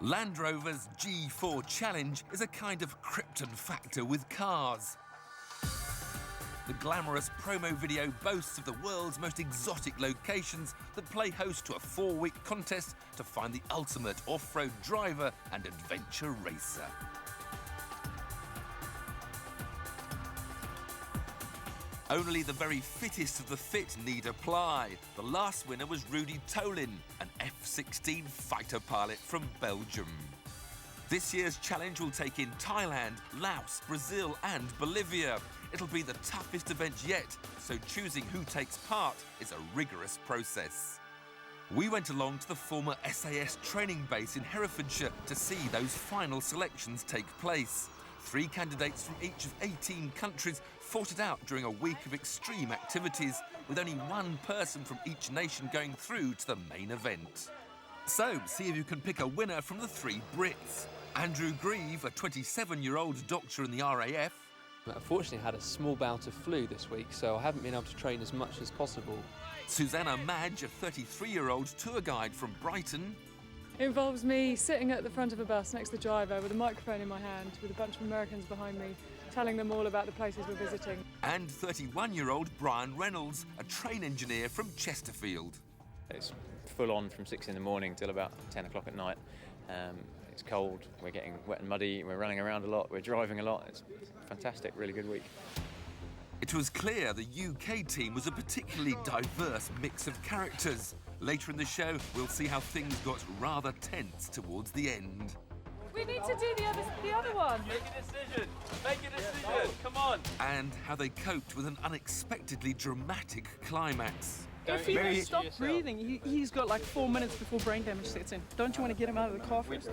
Land Rover's G4 Challenge is a kind of Krypton factor with cars. The glamorous promo video boasts of the world's most exotic locations that play host to a 4-week contest to find the ultimate off-road driver and adventure racer. Only the very fittest of the fit need apply. The last winner was Rudy Tolin, an F-16 fighter pilot from Belgium. This year's challenge will take in Thailand, Laos, Brazil and Bolivia. It'll be the toughest event yet, so choosing who takes part is a rigorous process. We went along to the former SAS training base in Herefordshire to see those final selections take place. 3 candidates from each of 18 countries fought it out during a week of extreme activities, with only one person from each nation going through to the main event. So, see if you can pick a winner from the 3 Brits. Andrew Grieve, a 27-year-old doctor in the RAF. Unfortunately, I had a small bout of flu this week, so I haven't been able to train as much as possible. Susanna Madge, a 33-year-old tour guide from Brighton. It involves me sitting at the front of a bus next to the driver with a microphone in my hand with a bunch of Americans behind me, telling them all about the places we're visiting. And 31-year-old Brian Reynolds, a train engineer from Chesterfield. It's full on from 6 in the morning till about 10 o'clock at night. It's cold, we're getting wet and muddy, we're running around a lot, we're driving a lot. It's fantastic, really good week. It was clear the UK team was a particularly diverse mix of characters. Later in the show, we'll see how things got rather tense towards the end. We need to do the other one. Make a decision. Make a decision. Come on. And how they coped with an unexpectedly dramatic climax. If he stops breathing, he's got like 4 minutes before brain damage sets in. Don't you want to get him out of the car first?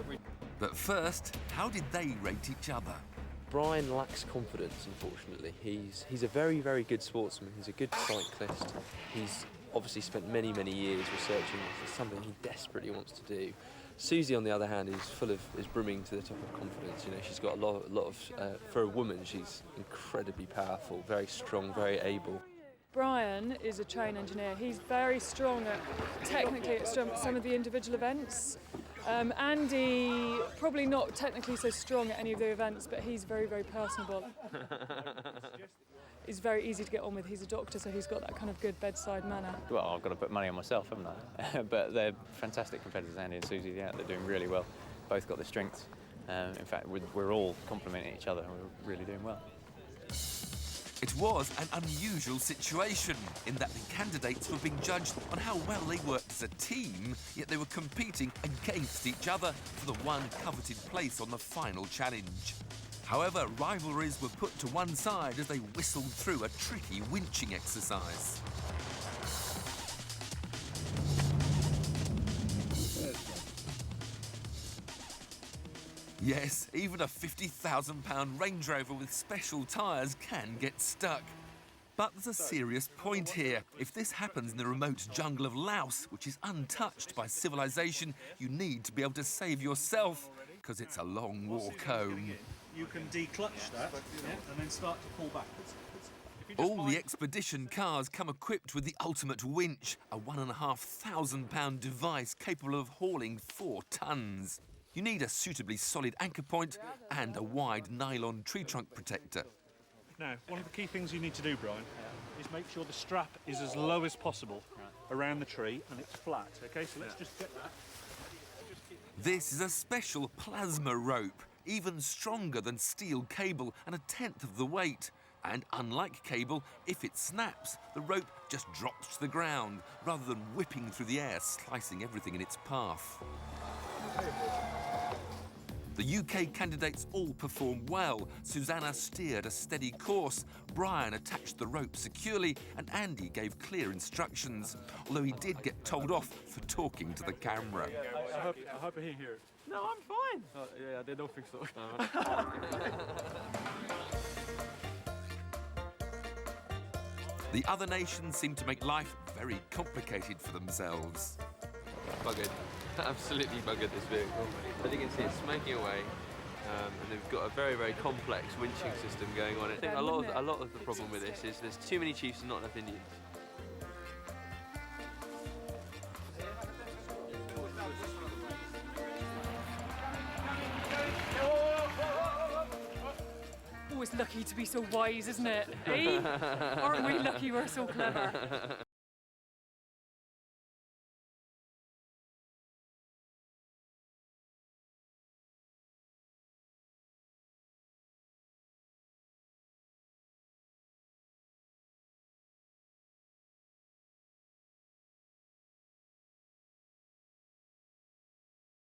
But first, how did they rate each other? Brian lacks confidence, unfortunately. He's a very, very good sportsman. He's a good cyclist. He's obviously spent many, many years researching this. It's something he desperately wants to do. Susie, on the other hand, is brimming to the top of confidence. You know, she's got a lot of for a woman, she's incredibly powerful, very strong, very able. Brian is a train engineer. He's very strong technically at some of the individual events. Andy, probably not technically so strong at any of the events, but he's very, very personable. He's very easy to get on with. He's a doctor, so he's got that kind of good bedside manner. Well, I've got to put money on myself, haven't I? But they're fantastic competitors, Andy and Susie. Yeah, they're doing really well. Both got the strengths. In fact, we're all complementing each other and we're really doing well. It was an unusual situation in that the candidates were being judged on how well they worked as a team, yet they were competing against each other for the one coveted place on the final challenge. However, rivalries were put to one side as they whistled through a tricky winching exercise. Yes, even a £50,000 Range Rover with special tyres can get stuck. But there's a serious point here. If this happens in the remote jungle of Laos, which is untouched by civilization, you need to be able to save yourself, because it's a long walk home. You can declutch that and then start to pull backwards. All the expedition cars come equipped with the ultimate winch, a £1,500 device capable of hauling 4 tons. You need a suitably solid anchor point and a wide nylon tree trunk protector. Now, one of the key things you need to do, Brian, is make sure the strap is as low as possible around the tree and it's flat, OK? So let's just get that. This is a special plasma rope, even stronger than steel cable and 1/10 of the weight. And unlike cable, if it snaps, the rope just drops to the ground rather than whipping through the air, slicing everything in its path. The UK candidates all performed well. Susanna steered a steady course, Brian attached the rope securely, and Andy gave clear instructions, although he did get told off for talking to the camera. I hope I hear it. No, I'm fine. Yeah, I don't think so. The other nations seem to make life very complicated for themselves. Buggered. Absolutely buggered, this vehicle. As you can see, it's smoking away, and they've got a very, very complex winching system going on. I think a lot of the problem with this is there's too many chiefs and not enough Indians. always lucky to be so wise, isn't it? Eh? Aren't we lucky we're so clever?